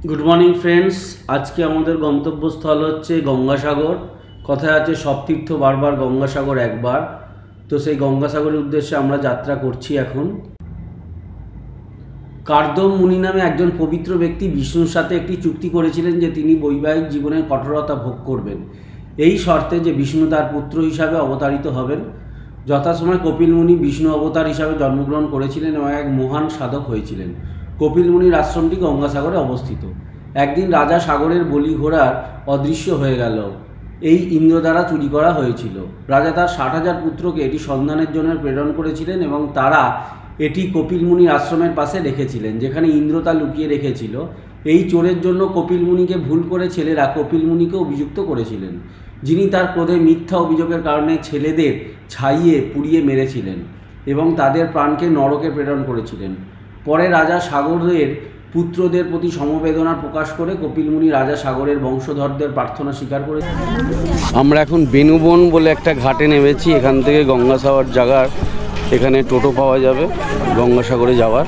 Good morning friends. आज के आमादेर गंतव्यस्थल होच्छे गंगासागर। कथाय आछे सब तीर्थ बारबार गंगासागर एकबार। तो सेई गंगासागरेर उद्देश्ये आमरा यात्रा करछि। एखन कार्दम मुनि नामे एकजन पवित्र व्यक्ति विष्णुर साथे एकटी चुक्ति करेछिलेन जे तिनि वैवाहिक जीवनेर कठोरता भोग करबेन एई शर्ते जे विष्णु तार पुत्र हिसाबे अवतारित हबेन। यथासमय कपिल मुनि विष्णु अवतार हिसाबे जन्मग्रहण करेछिलेन एबं एक महान साधक हयेछिलेन। कपिल मुनिर आश्रमटी गंगासागरे अवस्थित। एकदिन राजा सागरेर बलि घोड़ार अदृश्य हये गेल। এই ইন্দ্র দ্বারা চুরি করা হয়েছিল। রাজা তার ৬০,০০০ পুত্রকে এটি সন্ধানের জন্য প্রেরণ করেছিলেন এবং তারা এটি কপিল মুনির আশ্রমের পাশে রেখেছিলেন, যেখানে ইন্দ্র তা লুকিয়ে রেখেছিল। এই চোরের জন্য কপিল মুনিকে ভুল করে ছেলেরা কপিল মুনিকে অভিযুক্ত করেছিলেন, যিনি তার ক্রোধে মিথ্যা অভিযোগের কারণে ছেলেদের ছাইয়ে পুড়িয়ে মেরেছিলেন এবং তাদের প্রাণকে নরকে প্রেরণ করেছিলেন। পরে রাজা সাগরের পুত্রদের প্রতি সমবেদনা প্রকাশ করে কপিল মুনি রাজা সাগরের বংশধরদের প্রার্থনা স্বীকার করে। আমরা এখন বেনুবন বলে একটা ঘাটে নেমেছি। এখান থেকে গঙ্গাসাগর জায়গার এখানে টোটো পাওয়া যাবে গঙ্গাসাগরে যাওয়ার,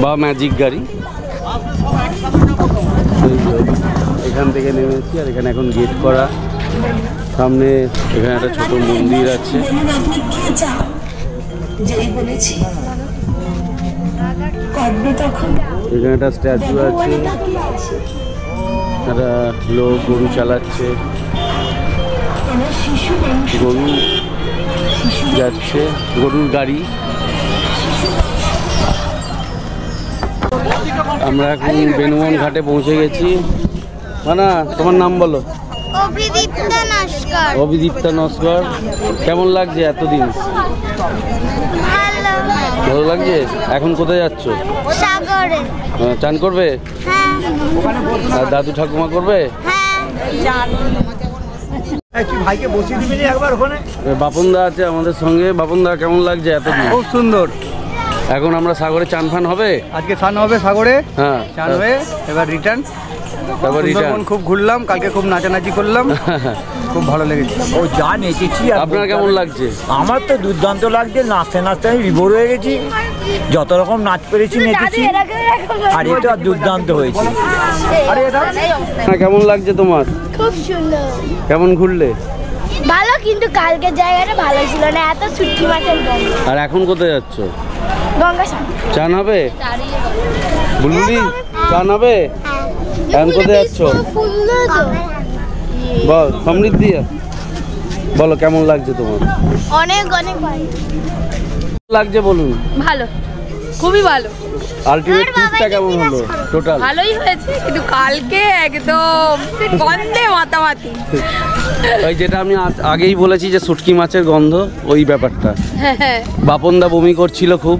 বা ম্যাজিক গাড়ি। এখান থেকে নেমেছি আর এখানে এখন গেট করা। সামনে এখানে একটা ছোট মন্দির আছে। এখানে একটা স্ট্যাচু আছে, একটা লোক গরু চালাচ্ছে, গরু যাচ্ছে, গরুর গাড়ি। আমরা এখন বেনুবন ঘাটে পৌঁছে গেছি। মানা, তোমার নাম বলো? অভিদীপ্তা নস্কর। কেমন লাগছে এতদিন? ভালো লাগছে। এখন কোথায় যাচ্ছ? সাগরে। চান করবে? আর দাদু ঠাকুমা করবে? বাপনদা আছে আমাদের সঙ্গে। বাপনদা, কেমন লাগছে এতদিন? খুব সুন্দর। এখন আমরা সাগরে চান ফান হবে? আজকে স্নান হবে সাগরে। হ্যাঁ, চান হয়ে এবার রিটার্ন। তারপর রিটার্ন। খুব ঘুরলাম কালকে, খুব নাচানাচি করলাম, খুব ভালো লেগেছে। ও যা নেচেছি। আপনার কেমন লাগছে? আমার তো দুর্দান্ত লাগছে। নাচতে নাচতে আমি বিভোর হয়ে গেছি। যত রকম নাচ পেরেছি নেচেছি, আর এটা দুর্দান্ত হয়েছে। কেমন লাগছে তোমার? খুব সুন্দর। কেমন ঘুরলে? ভালো, কিন্তু কালকের জায়গাটা ভালো ছিল না, এত শুটকি মাছের গন্ধ। আর এখন কোথায় যাচ্ছ? গঙ্গাসাগর। চান হবে? বুলবুলি, চান হবে? এখন কোথায় যাচ্ছ? বল সমৃদ্ধি, বলো কেমন লাগছে তোমার? অনেক অনেক ভালো লাগছে। বলুন। ভালো, খুবই ভালো। আলটিমেট ট্যুরটা কেমন হলো? টোটাল ভালোই হয়েছে, কিন্তু কালকে একদম গন্ধে মাতামাতি। ওই যেটা আমি আগেই বলেছি যে শুটকি মাছের গন্ধ, ওই ব্যাপারটা। বাপনদা বমি করছিল খুব।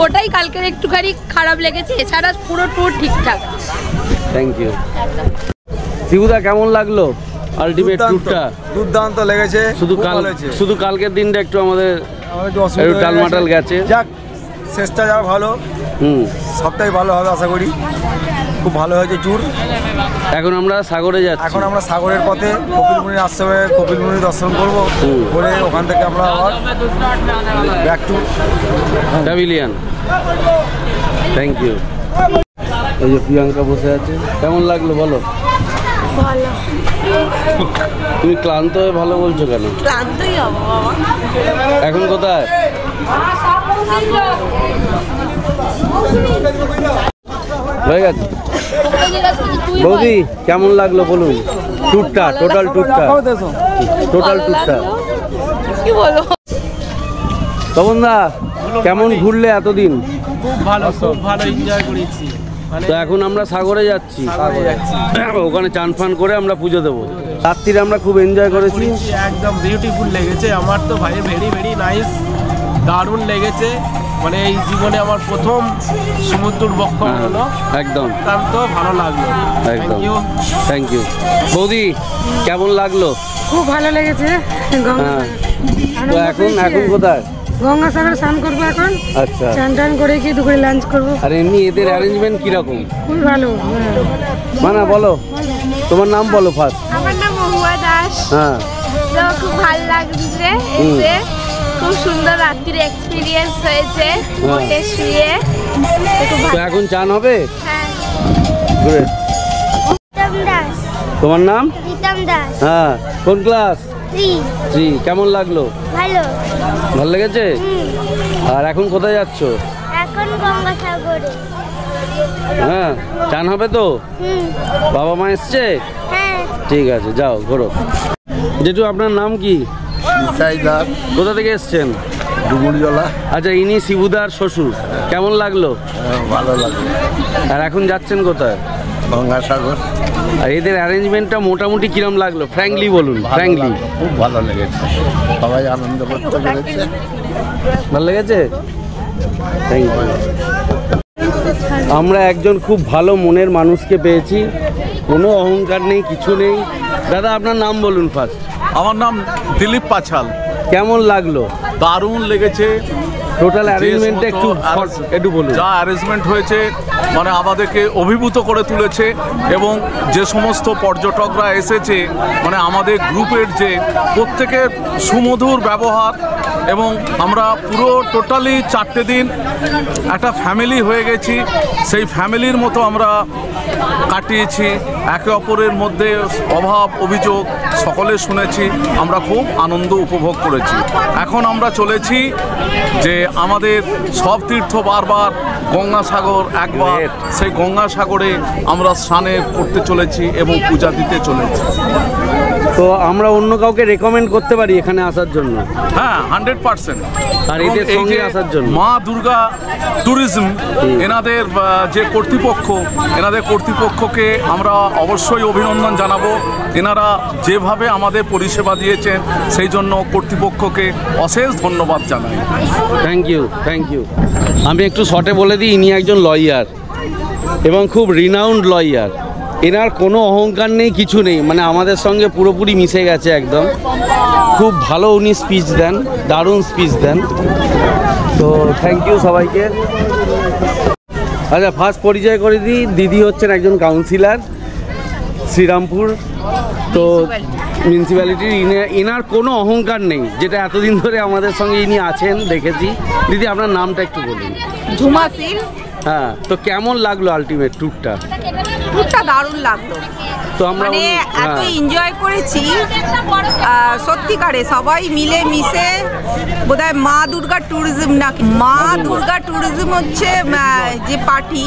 ওটাই কালকের একটুখানি খারাপ লেগেছে, এছাড়া পুরো ট্যুর ঠিকঠাক। Thank you. শিবুদা, কেমন লাগলো আলটিমেট ট্যুরটা? দুর্দান্ত লেগেছে। শুধু কালকের দিনটা একটু আমাদের টালমাটাল গেছে। যাক, শেষটা যা ভালো, সবটাই ভালো হবে আশা করি। খুব ভালো হয়েছে ট্যুর। এখন আমরা সাগরে যাচ্ছি। এখন আমরা সাগরের পথে কপিল মুনির আশ্রমে কপিল মুনির দর্শন করব, করে ওখান থেকে আমরা আবার back to pavilion. Thank you. এই যে প্রিয়াঙ্কা বসে আছে। কেমন লাগলো বলো? ভালো। তুমি ক্লান্ত হয়ে ভালো বলছো কেন? ক্লান্তই হবো বাবা। এখন কোথায়? হয়ে গেছে। বৌদি, কেমন লাগলো বলুন ট্যুরটা? টোটাল ট্যুরটা কি বলো? তপনদা, কেমন ঘুরলে এতদিন? খুব ভালো, খুব ভালো এনজয় করেছি। তো এখন আমরা সাগরে যাচ্ছি। ওখানে চান ফান করে আমরা পুজো দেবো। রাত্রিরে আমরা খুব এনজয় করেছি। একদম বিউটিফুল লেগেছে আমার তো ভাই, ভেরি ভেরি নাইস, দারুণ লেগেছে। মানে এই জীবনে আমার প্রথম সমুদ্র বক্ষণ হলো। একদম তো ভালো লাগলো। একদম থ্যাংক ইউ। বৌদি, কেমন লাগলো? খুব ভালো লেগেছে। হ্যাঁ, তো এখন কোথায়? গঙ্গাসাগরে স্নান করবো এখন। আচ্ছা, চান টান করে কি দুপুরে লাঞ্চ করবো। আর এমনি এদের অ্যারেঞ্জমেন্ট কিরকম? খুবই ভালো। মানা, বলো তোমার নাম বলো ফার্স্ট। আমার নাম মহুয়া দাস। হ্যাঁ, খুব ভালো লাগছে। খুব সুন্দর রাত্রির এক্সপেরিয়েন্স হয়েছে বোটে শুয়ে। তো এখন চান হবে? হ্যাঁ। ঘুরে। রিতম দাস। তোমার নাম? রিতম দাস। হ্যাঁ, কোন ক্লাস? 3। কেমন লাগলো? ভালো। ভালো লেগেছে? আর এখন কোথায় যাচ্ছ? এখন গঙ্গাসাগরে। হ্যাঁ, চান হবে তো? বাবা মা এসছে? হ্যাঁ। ঠিক আছে, যাও ঘোরো। জেঠু, আপনার নাম কি? কোথা থেকে এসছেন? ডুবুরিওয়ালা। আচ্ছা, ইনি শিবুদার শ্বশুর। কেমন লাগলো? ভালো লাগলো। আর এখন যাচ্ছেন কোথায়? গঙ্গাসাগর। আর এদের অ্যারেঞ্জমেন্টটা মোটামুটি কিরম লাগলো? ফ্র্যাঙ্কলি বলুন, ফ্র্যাঙ্কলি। খুব ভালো লেগেছে, সবাই আনন্দ করতে পেরেছে। ভালো লেগেছে? Thank you. আমরা একজন খুব ভালো মনের মানুষকে পেয়েছি, কোনো অহংকার নেই, কিছু নেই। দাদা, আপনার নাম বলুন ফার্স্ট। আমার নাম দিলীপ পাছাল। কেমন লাগলো? দারুণ লেগেছে। টোটাল অ্যারেঞ্জমেন্টটা একটু বলুন। যা অ্যারেঞ্জমেন্ট হয়েছে মানে আমাদেরকে অভিভূত করে তুলেছে, এবং যে সমস্ত পর্যটকরা এসেছে মানে আমাদের গ্রুপের যে প্রত্যেকের সুমধুর ব্যবহার, এবং আমরা পুরো টোটালি 4টে দিন একটা ফ্যামিলি হয়ে গেছি। সেই ফ্যামিলির মতো আমরা কাটিয়েছি। একে অপরের মধ্যে অভাব অভিযোগ সকলে শুনেছি, আমরা খুব আনন্দ উপভোগ করেছি। এখন আমরা চলেছি যে আমাদের সব তীর্থ বারবার গঙ্গাসাগর একবার, সেই গঙ্গাসাগরে আমরা স্নানে করতে চলেছি এবং পূজা দিতে চলেছি। তো আমরা অন্য কাউকে রেকমেন্ড করতে পারি এখানে আসার জন্য? হ্যাঁ, 100%। আর এদের সঙ্গে আসার জন্য মা দুর্গা ট্যুরিজম এনাদের যে কর্তৃপক্ষ, এনাদের কর্তৃপক্ষকে আমরা অবশ্যই অভিনন্দন জানাবো। এনারা যেভাবে আমাদের পরিষেবা দিয়েছেন সেই জন্য কর্তৃপক্ষকে অশেষ ধন্যবাদ জানাই। Thank you, thank you. আমি একটু শর্টে বলে দিই, ইনি একজন লয়ার এবং খুব রিনাউন্ড লয়ার। এনার কোনো অহংকার নেই, কিছু নেই, মানে আমাদের সঙ্গে পুরোপুরি মিশে গেছে একদম। খুব ভালো উনি স্পিচ দেন, দারুণ স্পিচ দেন। তো থ্যাংক ইউ সবাইকে। আচ্ছা, ফার্স্ট পরিচয় করে দিই, দিদি হচ্ছেন একজন কাউন্সিলর শ্রীরামপুর তো মিউনিসিপ্যালিটির। এনার কোনো অহংকার নেই, যেটা এতদিন ধরে আমাদের সঙ্গে ইনি আছেন দেখেছি। দিদি, আপনার নামটা একটু বলুন। ঝুমা সিল। হ্যাঁ, তো কেমন লাগলো আলটিমেট ট্যুরটা? ট্যুরটা দারুণ লাগলো। তো আমরা মানে এত এনজয় করেছি সত্যিকারে, সবাই মিলে মিশে। বোধহয় মা দুর্গা ট্যুরিজম নাকি, মা দুর্গা ট্যুরিজম হচ্ছে যে পার্টি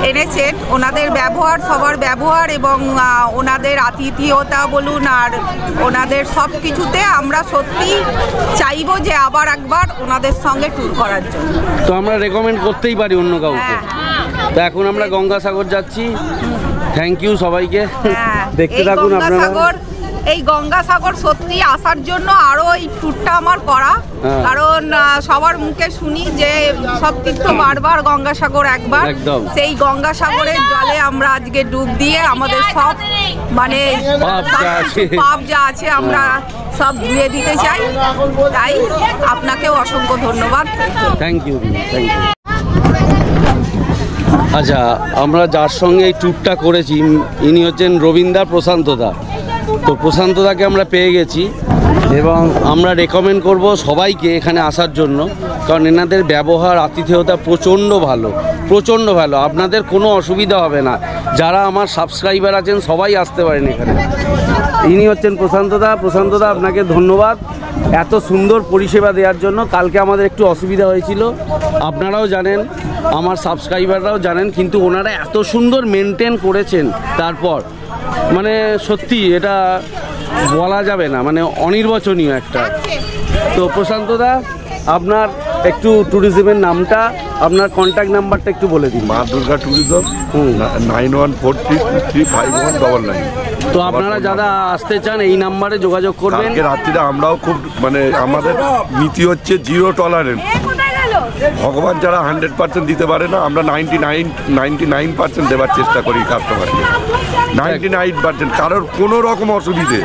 এনেছেন, ওনাদের ব্যবহার, সবার ব্যবহার এবং ওনাদের আতিথেয়তা বলুন আর ওনাদের সব কিছুতে আমরা সত্যি চাইবো যে আবার একবার ওনাদের সঙ্গে ট্যুর করার জন্য। তো আমরা রেকমেন্ড করতেই পারি অন্য কাউকে। তো এখন আমরা গঙ্গাসাগর যাচ্ছি। থ্যাংক ইউ সবাইকে। দেখতে থাকুন আপনারা। এই গঙ্গাসাগর সত্যি আসার জন্য আরো এই ট্যুরটা আমার করা, কারণ সবার মুখে শুনি যে সব তীর্থ বারবার গঙ্গাসাগর একবার। সেই গঙ্গাসাগরের জলে আমরা আজকে ডুব দিয়ে আমাদের সব মানে পাপ যা আছে আমরা সব ধুয়ে দিতে চাই। তাই আপনাকেও অসংখ্য ধন্যবাদ। Thank you, thank you. আচ্ছা, আমরা যার সঙ্গে এই ট্যুরটা করেছি ইনি হচ্ছেন রবীন্দ্র প্রশান্তদা। তো প্রশান্তদাকে আমরা পেয়ে গেছি এবং আমরা রেকমেন্ড করব সবাইকে এখানে আসার জন্য, কারণ এনাদের ব্যবহার আতিথেয়তা প্রচণ্ড ভালো, প্রচণ্ড ভালো। আপনাদের কোনো অসুবিধা হবে না। যারা আমার সাবস্ক্রাইবার আছেন সবাই আসতে পারেন এখানে। ইনি হচ্ছেন প্রশান্তদা। প্রশান্তদা, আপনাকে ধন্যবাদ এত সুন্দর পরিষেবা দেওয়ার জন্য। কালকে আমাদের একটু অসুবিধা হয়েছিল, আপনারাও জানেন, আমার সাবস্ক্রাইবাররাও জানেন, কিন্তু ওনারা এত সুন্দর মেনটেন করেছেন। তারপর মানে সত্যি এটা বলা যাবে না, মানে অনির্বচনীয় একটা। তো প্রশান্তদা, আপনার একটু ট্যুরিজমের নামটা, আপনার কন্ট্যাক্ট নাম্বারটা একটু বলে দিন। মা দুর্গা ট্যুরিজম 9143235199। তো আপনারা যারা আসতে চান এই নাম্বারে যোগাযোগ করবেন। রাত্রিরে আমরাও খুব মানে আমাদের নীতি হচ্ছে 0 টলারেন্স। ভগবান যারা 100% দিতে পারে না, আমরা 99% দেওয়ার চেষ্টা করি কাস্টমারকে। 99% কারোর কোনো রকম অসুবিধে,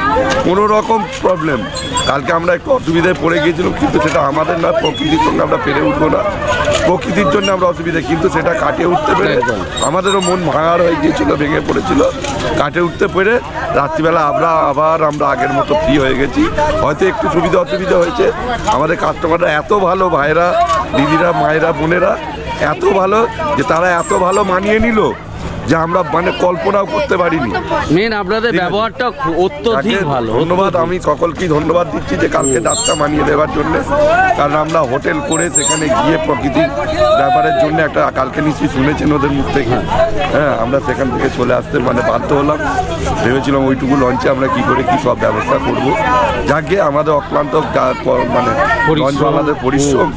কোনো রকম প্রবলেম। কালকে আমরা একটু অসুবিধায় পড়ে গিয়েছিলাম, কিন্তু সেটা আমাদের না, প্রকৃতির সঙ্গে আমরা পেরে উঠবো না। প্রকৃতির জন্য আমরা অসুবিধা, কিন্তু সেটা কাটিয়ে উঠতে পেরে আমাদেরও মন ভাঙার হয়ে গিয়েছিল, ভেঙে পড়েছিল। কাটিয়ে উঠতে পেরে রাত্রিবেলা আবার আমরা আগের মতো ফ্রি হয়ে গেছি। হয়তো একটু সুবিধা অসুবিধা হয়েছে। আমাদের কাস্টমাররা এত ভালো, ভাইরা, দিদিরা, মায়েরা, বোনেরা এত ভালো যে তারা এত ভালো মানিয়ে নিল যে আমরা মানে কল্পনাও করতে পারিনি। মেন আপনাদের ব্যবহারটা অত্যধিক ভালো, ধন্যবাদ। আমি সকলকেই ধন্যবাদ দিচ্ছি যে কালকে ডাকটা মানিয়ে দেওয়ার জন্য, কারণ আমরা হোটেল করে সেখানে গিয়ে প্রকৃতির ব্যাপারের জন্য একটা কালকে নিশ্চয়ই শুনেছেন ওদের মুখ থেকে, হ্যাঁ আমরা সেখান থেকে চলে আসতে মানে বাধ্য হলাম। ভেবেছিলাম ওইটুকু লঞ্চে আমরা কি করে কি সব ব্যবস্থা করব। যাকে আমাদের অক্লান্ত মানে লঞ্চ আমাদের পরিশ্রম,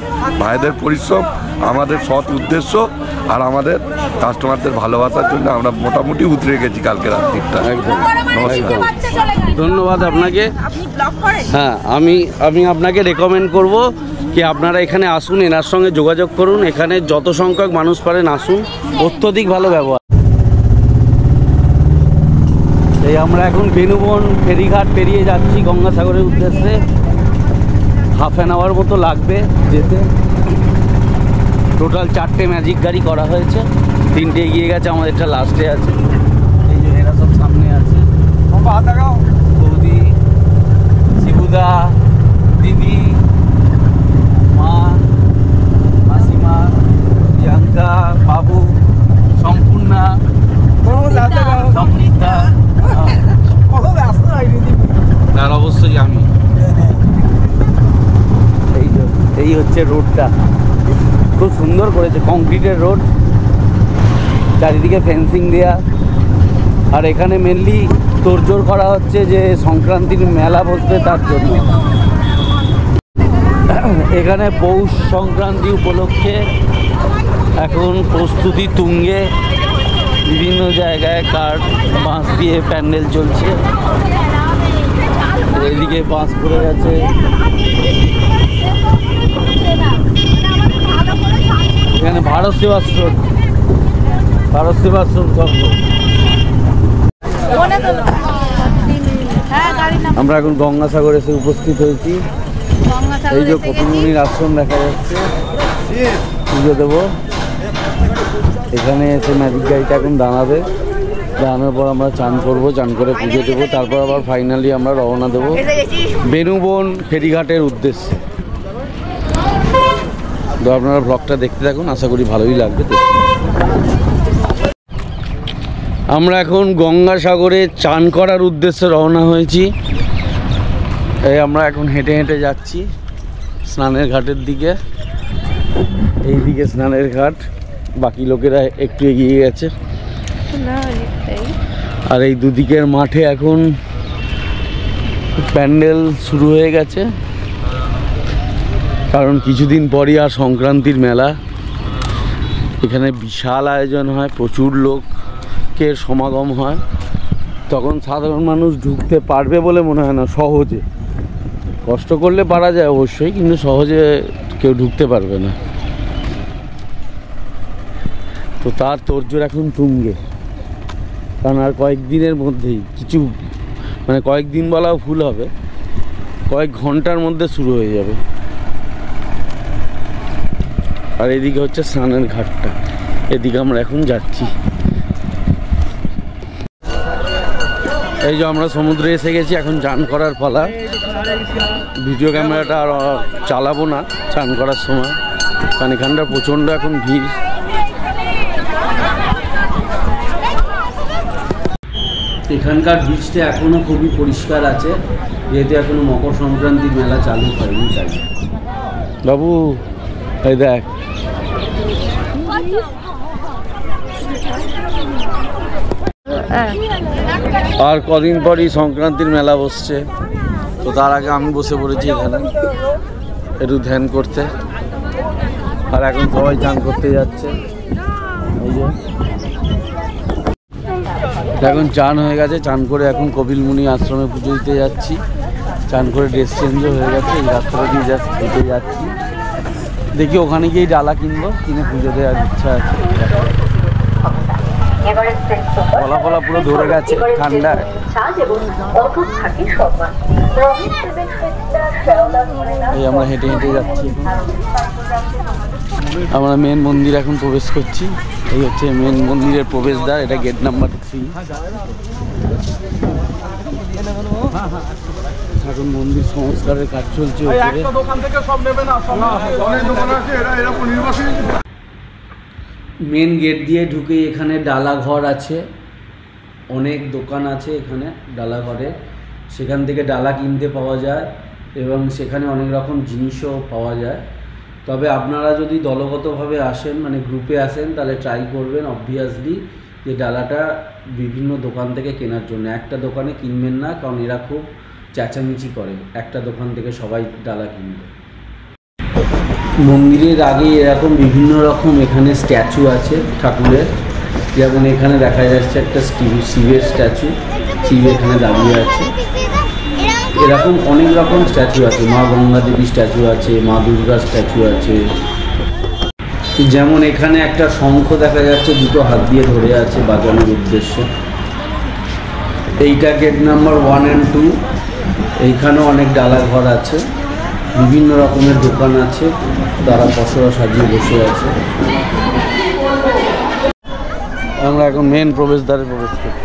ভাইদের পরিশ্রম, আমাদের সৎ উদ্দেশ্য আর আমাদের কাস্টমারদের ভালোবাসার জন্য আমরা মোটামুটি উতরে গেছি কালকে রাত্রিটা। একদম নমস্কার, ধন্যবাদ আপনাকে। হ্যাঁ আমি আপনাকে রেকমেন্ড করব কি আপনারা এখানে আসুন, এনার সঙ্গে যোগাযোগ করুন, এখানে যত সংখ্যক মানুষ পারেন আসুন, অত্যধিক ভালো ব্যবহার। এই আমরা এখন বেনুবন ফেরিঘাট পেরিয়ে যাচ্ছি গঙ্গাসাগরের উদ্দেশ্যে। হাফ অ্যান আওয়ার মতো লাগবে যেতে। টোটাল 4টে ম্যাজিক গাড়ি করা হয়েছে, 3টে এগিয়ে গেছে, আমাদেরটা লাস্টে আছে। এই যে এরা সব সামনে আছে, বৌদি, শিবুদা, দিদি, মা, মাসিমা, প্রিয়াঙ্কা, বাবু, সম্পূর্ণা, সমৃদ্ধা, আর অবশ্যই আমি। এই হচ্ছে রোডটা, খুব সুন্দর করেছে, কংক্রিটের রোড, চারিদিকে ফেন্সিং দেয়া। আর এখানে মেনলি তোড়জোড় করা হচ্ছে যে সংক্রান্তির মেলা বসবে তার জন্য। এখানে পৌষ সংক্রান্তি উপলক্ষে এখন প্রস্তুতি তুঙ্গে, বিভিন্ন জায়গায় কাঠ বাঁশ দিয়ে প্যান্ডেল চলছে। এদিকে বাঁশ পড়ে গেছে, এখানে ভারত সেবাশ্রম সংঘ। আমরা এখন গঙ্গাসাগরে এসে উপস্থিত হয়েছি। এই যে কপিলমুনির আশ্রম দেখা যাচ্ছে, পুজো দেবো। এখানে এসে ম্যাজিক গাড়িটা এখন দাঁড়াবে, দাঁড়ানোর পর আমরা চান করবো, চান করে পুজো দেবো, তারপর আবার ফাইনালি আমরা রওনা দেবো বেনুবন ফেরিঘাটের উদ্দেশ্যে। তো আপনারা ব্লগটা দেখতে থাকুন, আশা করি ভালোই লাগবে। আমরা এখন গঙ্গাসাগরে চান করার উদ্দেশ্যে রওনা হয়েছি। এই আমরা এখন হেঁটে হেঁটে যাচ্ছি স্নানের ঘাটের দিকে। এই দিকে স্নানের ঘাট, বাকি লোকেরা একটু এগিয়ে গেছে। আর এই দুদিকের মাঠে এখন প্যান্ডেল শুরু হয়ে গেছে, কারণ কিছুদিন পরই আর সংক্রান্তির মেলা। এখানে বিশাল আয়োজন হয়, প্রচুর লোকের সমাগম হয়। তখন সাধারণ মানুষ ঢুকতে পারবে বলে মনে হয় না, সহজে। কষ্ট করলে পারা যায় অবশ্যই, কিন্তু সহজে কেউ ঢুকতে পারবে না। তো তার তোড়জোড় এখন তুঙ্গে, কারণ আর কয়েকদিনের মধ্যেই কিছু মানে কয়েকদিন বলাও ভুল হবে, কয়েক ঘন্টার মধ্যে শুরু হয়ে যাবে। আর এদিকে হচ্ছে স্নানের ঘাটটা, এদিকে আমরা এখন যাচ্ছি। এই যে আমরা সমুদ্রে এসে গেছি, এখন চান করার পালা। ভিডিও ক্যামেরাটা আর চালাবো না চান করার সময়, কারণ এখানটা প্রচণ্ড এখন ভিড়। এখানকার বীজটা এখনও খুবই পরিষ্কার আছে, যেহেতু এখনো মকর সংক্রান্তির মেলা চালু হয়নি। তাই বাবু এই দেখ, আর কদিন পরই সংক্রান্তির মেলা বসছে। তো তার আগে আমি বসে পড়েছি এখানে একটু ধ্যান করতে। আর এখন সবাই চান করতে যাচ্ছে। এই যে এখন চান হয়ে গেছে, চান করে এখন কপিলমুনি আশ্রমে পুজো দিতে যাচ্ছি। চান করে ড্রেস চেঞ্জও হয়ে গেছে, এই রাস্তাটা দিয়ে জাস্ট হেঁটে যাচ্ছি। দেখি ওখানে গিয়ে ডালা কিনবো, কিনে পুজো দেওয়ার ইচ্ছা আছে। গলা ফলা পুরো ধরে গেছে ঠান্ডায়। এই আমরা হেঁটে হেঁটে যাচ্ছি, আমরা মেন মন্দির এখন প্রবেশ করছি। এই হচ্ছে মেন মন্দিরের প্রবেশদ্বার, এটা গেট নাম্বার 3। এখন মন্দির সংস্কারের কাজ চলছে। মেন গেট দিয়ে ঢুকে এখানে ডালা ঘর আছে, অনেক দোকান আছে এখানে ডালা ঘরে, সেখান থেকে ডালা কিনতে পাওয়া যায় এবং সেখানে অনেক রকম জিনিসও পাওয়া যায়। তবে আপনারা যদি দলগতভাবে আসেন, মানে গ্রুপে আসেন, তাহলে ট্রাই করবেন অবভিয়াসলি যে ডালাটা বিভিন্ন দোকান থেকে কেনার জন্য। একটা দোকানে কিনবেন না, কারণ এরা খুব চেঁচামেচি করে একটা দোকান থেকে সবাই ডালা কিনবে। মন্দিরের আগে এরকম বিভিন্ন রকম এখানে স্ট্যাচু আছে ঠাকুরের, যেমন এখানে দেখা যাচ্ছে একটা শিবের স্ট্যাচু, শিব এখানে দাঁড়িয়ে আছে। এরকম অনেক রকম স্ট্যাচু আছে, মা গঙ্গা দেবী স্ট্যাচু আছে, মা দুর্গা স্ট্যাচু আছে। যেমন এখানে একটা শঙ্খ দেখা যাচ্ছে, দুটো হাত দিয়ে ধরে আছে বাজানোর উদ্দেশ্যে। এইটা গেট নাম্বার 1 and 2। এইখানেও অনেক ডালা ঘর আছে, বিভিন্ন রকমের দোকান আছে, তারা পসরা সাজিয়ে বসে আছে। আমরা এখন মেন প্রবেশদ্বারে প্রবেশ করি।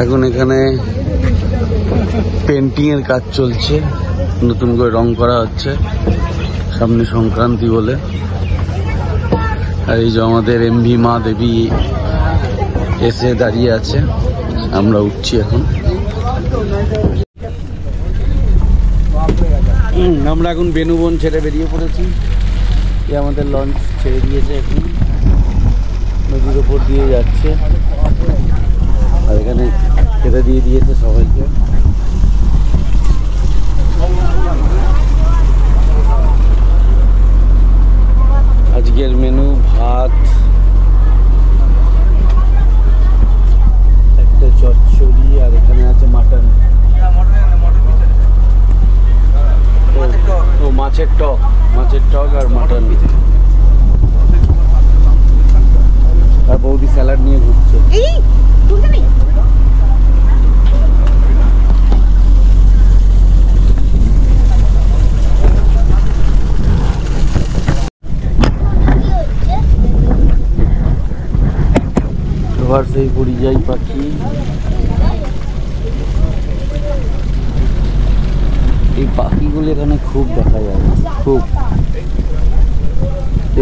এখন এখানে পেন্টিং এর কাজ চলছে, নতুন করে রং করা হচ্ছে, সামনে সংক্রান্তি বলে। আর এই যে আমাদের এমভি মা দেবী এসে দাঁড়িয়ে আছে, আমরা উঠছি এখন। আমরা এখন বেনুবন ছেড়ে বেরিয়ে পড়েছি। এ আমাদের লঞ্চ ছেড়ে দিয়েছে, এখন নদীর ওপর দিয়ে যাচ্ছে, আর এখানে খেতে দিয়ে দিয়েছে সবাইকে। আজকের মেনু ভাত, একটা চচ্চড়ি, আর এখানে আছে মাটন, ও মাছের টক আর মাটন। আর বৌদি স্যালাড নিয়ে ঘুরছে। এবার সেই পরিযায়ী পাখি, এই পাখিগুলো এখানে খুব দেখা যায়, খুব।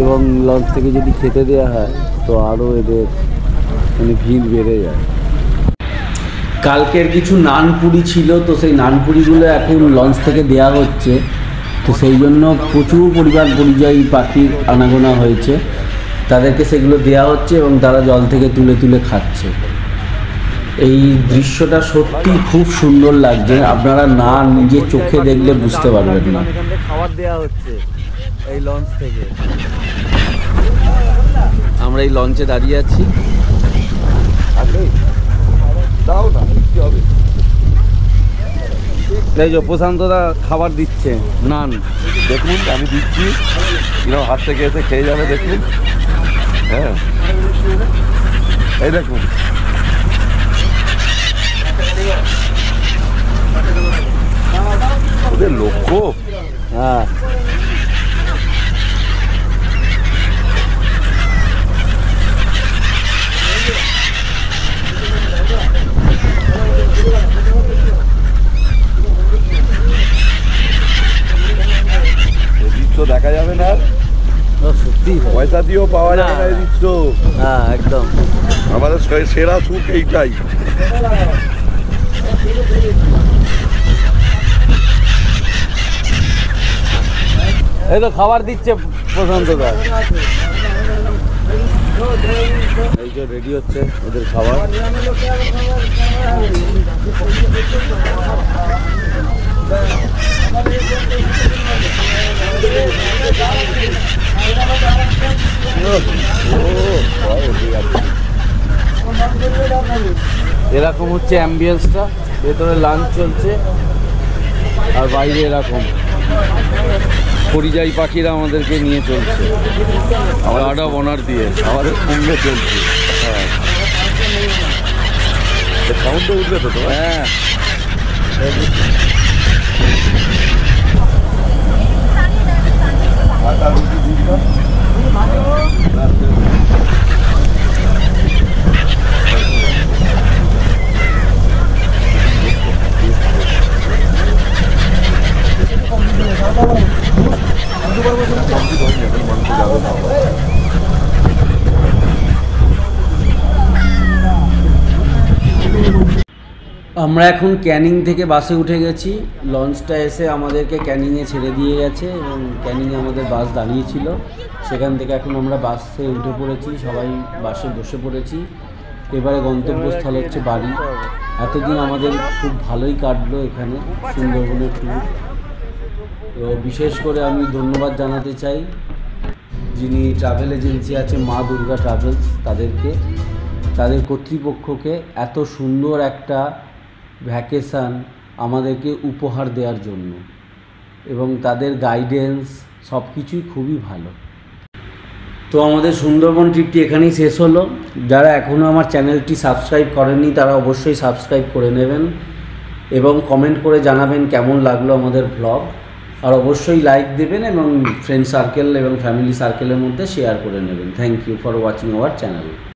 এবং লঞ্চ থেকে যদি খেতে দেওয়া হয় তো আরও এদের মানে ভিড় বেড়ে যায়। কালকের কিছু নানপুরি ছিল, তো সেই নানপুরিগুলো এখন লঞ্চ থেকে দেওয়া হচ্ছে, তো সেই জন্য প্রচুর পরিমাণ পরিযায়ী পাখির আনাগোনা হয়েছে, তাদেরকে সেগুলো দেওয়া হচ্ছে এবং তারা জল থেকে তুলে তুলে খাচ্ছে। এই দৃশ্যটা সত্যি খুব সুন্দর লাগছে, আপনারা না নিজে চোখে দেখলে বুঝতে পারবেন না। এখানে খাবার দেওয়া হচ্ছে এই লঞ্চ থেকে। আমরা এই লঞ্চে দাঁড়িয়ে আছি, দাও না কি হবে। এই যে প্রশান্তদা খাবার দিচ্ছে, নান দেখুন আমি দিচ্ছি, হাত থেকে এসে খেয়ে যাবে দেখুন। হ্যাঁ এই দেখুন, ওদের লক্ষ্য। হ্যাঁ দেখা যাবে না, সত্যি পয়সা দিয়েও পাওয়া যাবে না এই দৃশ্য। হ্যাঁ একদম, আমাদের সেরা সুখ এইটাই। এই তো খাবার দিচ্ছে প্রশান্তদা। এই যে রেডি হচ্ছে ওদের খাবার। এরকম হচ্ছে অ্যাম্বিয়েন্সটা, ভেতরে লাঞ্চ চলছে আর বাইরে এরকম পরিযায়ী পাখিরা আমাদেরকে নিয়ে চলছে, গার্ড অফ অনার দিয়ে আমাদের সঙ্গে চলছে। হ্যাঁ, সাউন্ডটা উঠবে তো। হ্যাঁ, আমরা এখন ক্যানিং থেকে বাসে উঠে গেছি। লঞ্চটা এসে আমাদেরকে ক্যানিংয়ে ছেড়ে দিয়ে গেছে এবং ক্যানিংয়ে আমাদের বাস দাঁড়িয়েছিল। সেখান থেকে এখন আমরা বাসে উঠে পড়েছি, সবাই বাসে বসে পড়েছি। এবারে গন্তব্যস্থল হচ্ছে বাড়ি। এতদিন আমাদের খুব ভালোই কাটলো এখানে সুন্দরবনের ট্যুর। তো বিশেষ করে আমি ধন্যবাদ জানাতে চাই যিনি ট্রাভেল এজেন্সি আছে মা দুর্গা ট্রাভেলস, তাদের কর্তৃপক্ষকে এত সুন্দর একটা ভ্যাকেশান আমাদেরকে উপহার দেওয়ার জন্য, এবং তাদের গাইডেন্স সব কিছুই খুবই ভালো। তো আমাদের সুন্দরবন ট্রিপটি এখানেই শেষ হলো। যারা এখনও আমার চ্যানেলটি সাবস্ক্রাইব করেননি তারা অবশ্যই সাবস্ক্রাইব করে নেবেন এবং কমেন্ট করে জানাবেন কেমন লাগলো আমাদের ব্লগ। আর অবশ্যই লাইক দেবেন এবং ফ্রেন্ড সার্কেল এবং ফ্যামিলি সার্কেলের মধ্যে শেয়ার করে নেবেন। Thank you for watching our channel.